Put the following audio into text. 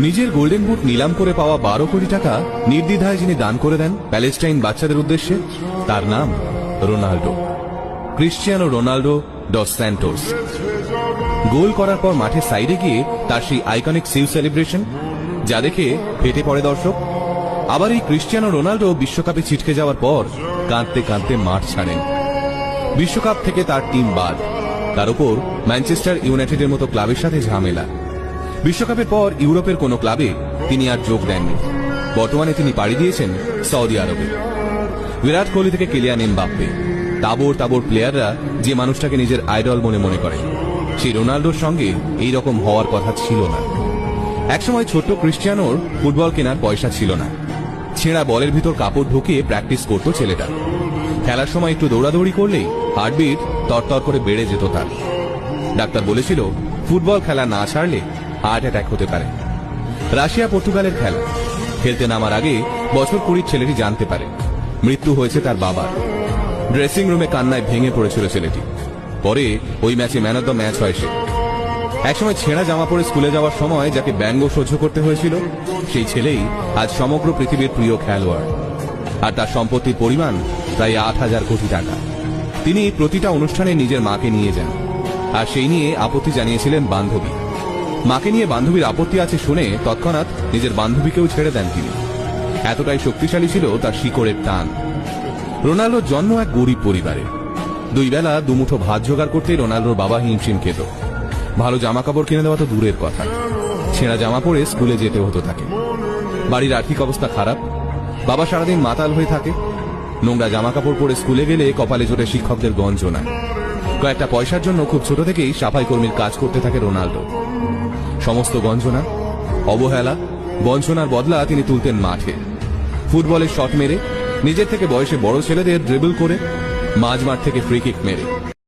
নিজের golden boot নিলাম করে পাওয়া 12 কোটি টাকা নির্দ্বিধায় যিনি দান করে দেন প্যালেস্টাইন বাচ্চাদের উদ্দেশ্যে, তার নাম Ronaldo, Cristiano Ronaldo dos Santos. Goal করার পর মাঠের সাইডে গিয়ে তার সেই আইকনিক সিউ সেলিব্রেশন, যা দেখে ফেটে পড়ে দর্শক। আবার এই ক্রিশ্চিয়ানো রোনাল্ডো বিশ্বকাপে ছিটকে যাওয়ার পর কাঁদতে কাঁদতে মাঠ ছাড়েন। বিশ্বকাপ থেকে তার টিম বাদ, তার উপর ম্যানচেস্টার ইউনাইটেডের মতো ক্লাবের সাথে ঝামেলা। বিশ্বকাপের পর ইউরোপের কোন ক্লাবে তিনি আর যোগ দেননি। বর্তমানে তিনি পাড়ি দিয়েছেন সৌদি আরবে। বিরাট কোহলি থেকে কিলিয়ান এমবাপ্পে, তাবর তাবর প্লেয়াররা যে মানুষটাকে নিজের আইডল মনে করেন, সেই রোনাল্ডোর সঙ্গে এই রকম হওয়ার কথা ছিল না। একসময় ছোট্ট ক্রিশ্চিয়ানোর ফুটবল কেনার পয়সা ছিল না। ছেঁড়া বলের ভিতর কাপড় ঢুকিয়ে প্র্যাকটিস করত ছেলেটা। খেলার সময় একটু দৌড়াদৌড়ি করলেই হার্টবিট তরতর করে বেড়ে যেত তার। ডাক্তার বলেছিল ফুটবল খেলা না ছাড়লে হার্ট অ্যাটাক হতে পারে। রাশিয়া পর্তুগালের খেলা খেলতে নামার আগে বছর 20 ছেলেটি জানতে পারে মৃত্যু হয়েছে তার বাবার। ড্রেসিং রুমে কান্নায় ভেঙে পড়েছিল ছেলেটি। পরে ওই ম্যাচে ম্যান অব দ্য ম্যাচ হয় সে। একসময় ছেঁড়া জামা পরে স্কুলে যাওয়ার সময় যাকে ব্যঙ্গ সহ্য করতে হয়েছিল, সেই ছেলেই আজ সমগ্র পৃথিবীর প্রিয় খেলোয়াড়। আর তার সম্পত্তির পরিমাণ প্রায় 8,000 কোটি টাকা। তিনি প্রতিটা অনুষ্ঠানে নিজের মাকে নিয়ে যান, আর সেই নিয়ে আপত্তি জানিয়েছিলেন বান্ধবী। মাকে নিয়ে বান্ধবীর আপত্তি আছে শুনে তৎক্ষণাৎ নিজের বান্ধবীকেও ছেড়ে দেন তিনি। এতটাই শক্তিশালী ছিল তার শিকড়ের টান। রোনাল্ডোর জন্ম এক গরিব পরিবারে। 2 বেলা দুমুঠো ভাত জোগাড় করতে রোনাল্ডোর বাবা হিমশিম খেত। ভালো জামা কাপড় কিনে দেওয়া তো দূরের কথা, ছেঁড়া জামা পরে স্কুলে যেতে হতো তাকে। বাড়ির আর্থিক অবস্থা খারাপ, বাবা সারাদিন মাতাল হয়ে থাকে। নোংরা জামা কাপড় পরে স্কুলে গেলে কপালে জোটে শিক্ষকদের গঞ্জনা। কয়েকটা পয়সার জন্য খুব ছোট থেকেই সাফাই কর্মীর কাজ করতে থাকে রোনাল্ডো। সমস্ত গঞ্জনা, অবহেলা, বঞ্চনার বদলা তিনি তুলতেন মাঠে। ফুটবলের শট মেরে, নিজের থেকে বয়সে বড় ছেলেদের ড্রিবল করে, মাঝমাঠ থেকে ফ্রি কিক মেরে।